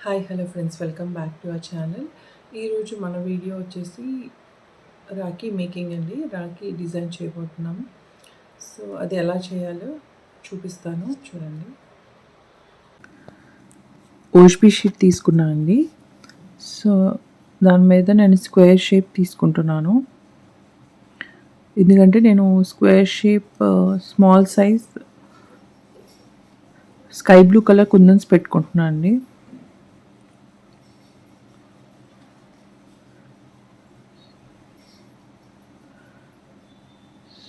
Hi hello friends, welcome back to our channel. ఈరోజు మన video వచ్చేసి రాఖీ మేకింగ్ అండి. రాఖీ డిజైన్ చేయబోతున్నాం. సో అది ఎలా చేయాలో చూపిస్తాను, చూడండి. ఓష్బీ షీట్ తీసుకున్నాను అండి. సో దాని మీద నేను స్క్వేర్ షేప్ తీసుకుంటున్నాను, ఎందుకంటే నేను square shape small size sky blue colour kundans పెట్టుకుంటున్నాను అండి.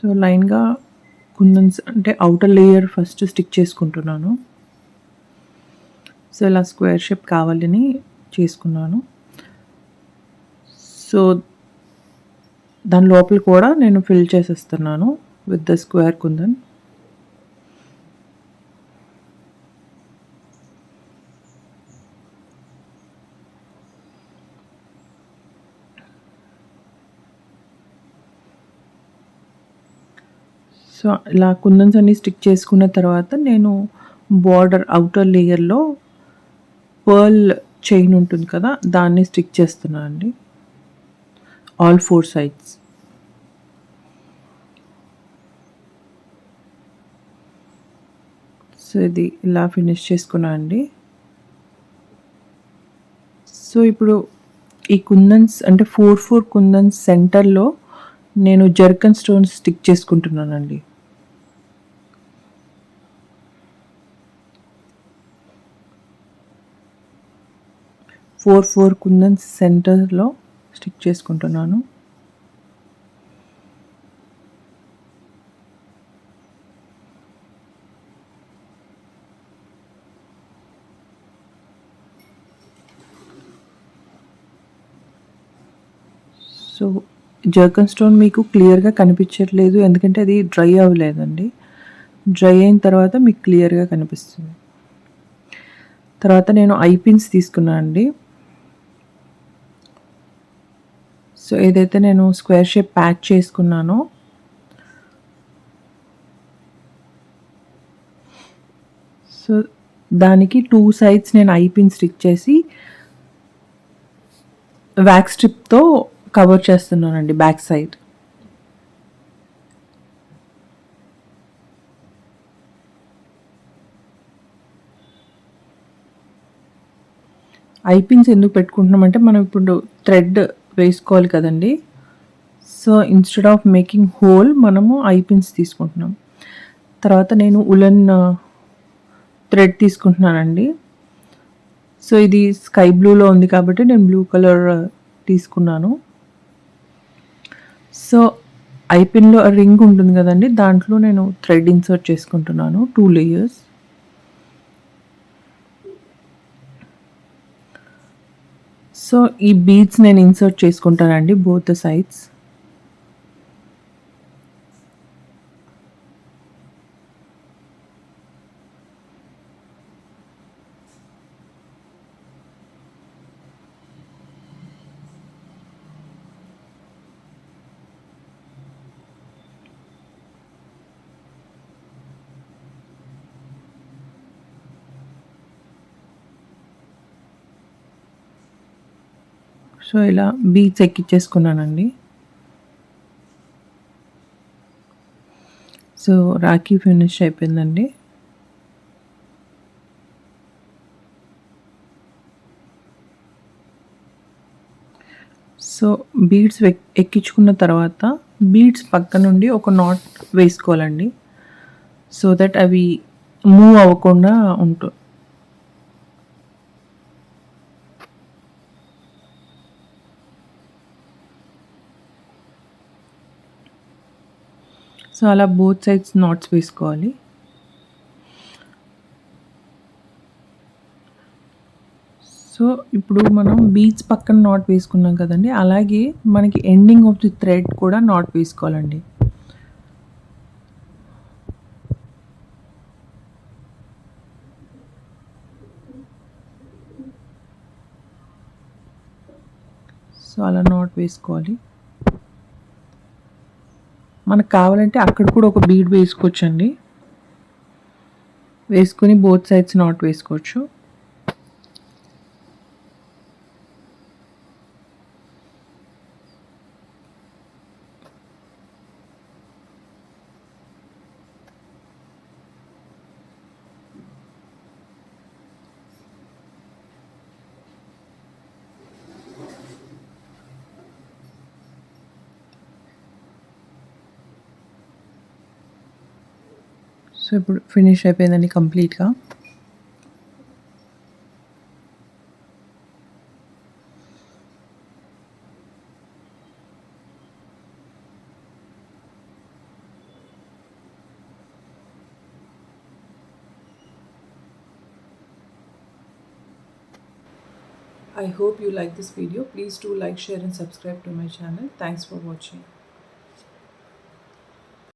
సో లైన్గా కుందన్స్ అంటే అవుటర్ లేయర్ ఫస్ట్ స్టిక్ చేసుకుంటున్నాను. సో ఇలా స్క్వేర్ షేప్ కావాలని చేసుకున్నాను. సో దాని లోపల కూడా నేను ఫిల్ చేసేస్తున్నాను with the square kundan. So ఇలా కుందన్స్ అన్ని స్టిక్ చేసుకున్న తర్వాత నేను బార్డర్ అవుటర్ లేయర్లో పర్ల్ చైన్ ఉంటుంది కదా, దాన్ని స్టిక్ చేస్తున్నాను అండి, ఆల్ 4 సైడ్స్. సో ఇది ఇలా ఫినిష్ చేసుకున్నా అండి. సో ఇప్పుడు ఈ కుందన్స్ అంటే 4 కుందన్స్ సెంటర్లో నేను జర్కన్ స్టోన్స్ స్టిక్ చేసుకుంటున్నానండి. ఫోర్ కుందన్స్ సెంటర్లో స్టిక్ చేసుకుంటున్నాను. సో జర్కన్ స్టోన్ మీకు క్లియర్గా కనిపించట్లేదు, ఎందుకంటే అది డ్రై అవ్వలేదండి. డ్రై అయిన తర్వాత మీకు క్లియర్గా కనిపిస్తుంది. తర్వాత నేను ఐపిన్స్ తీసుకున్నాను అండి. సో ఏదైతే నేను స్క్వేర్ షేప్ ప్యాచ్ చేసుకున్నానో సో దానికి 2 సైడ్స్ నేను ఐపిన్ స్టిక్ చేసి వ్యాక్స్ స్ట్రిప్తో కవర్ చేస్తున్నానండి బ్యాక్ సైడ్. ఐపిన్స్ ఎందుకు పెట్టుకుంటున్నామంటే మనం ఇప్పుడు థ్రెడ్ వేసుకోవాలి కదండి. So instead of making whole మనము ఐపిన్స్ తీసుకుంటున్నాం. తర్వాత నేను ఉలెన్ థ్రెడ్ తీసుకుంటున్నానండి. సో ఇది స్కై బ్లూలో ఉంది కాబట్టి నేను బ్లూ కలర్ తీసుకున్నాను. సో ఐపిన్లో రింగ్ ఉంటుంది కదండి, దాంట్లో నేను థ్రెడ్ ఇన్సర్ట్ చేసుకుంటున్నాను 2 లేయర్స్. సో ఈ బీడ్స్ నేను ఇన్సర్ట్ చేసుకుంటానండి బోత్ ద సైడ్స్. సో ఇలా బీడ్స్ ఎక్కించేసుకున్నానండి. సో రాఖీ ఫినిష్ అయిపోయిందండి. సో బీడ్స్ ఎక్కించుకున్న తర్వాత బీడ్స్ పక్క నుండి ఒక నాట్ వేసుకోవాలండి, సో దట్ అవి మూవ్ అవ్వకుండా ఉంటుంది. సో అలా బోత్ సైడ్స్ నాట్స్ వేసుకోవాలి. సో ఇప్పుడు మనం బీడ్స్ పక్కన నాట్ వేసుకున్నాం కదండి, అలాగే మనకి ఎండింగ్ ఆఫ్ ది థ్రెడ్ కూడా నాట్ వేసుకోవాలండి. సో అలా నాట్ వేసుకోవాలి. మనకు కావాలంటే అక్కడ కూడా ఒక బీడ్ వేసుకోవచ్చండి, వేసుకొని బోత్ సైడ్స్ నాట్ వేసుకోవచ్చు. సో ఇప్పుడు ఫినిష్ అయిపోయిందండి కంప్లీట్గా. I hope you like this video. Please do like, share and subscribe to my channel. Thanks for watching.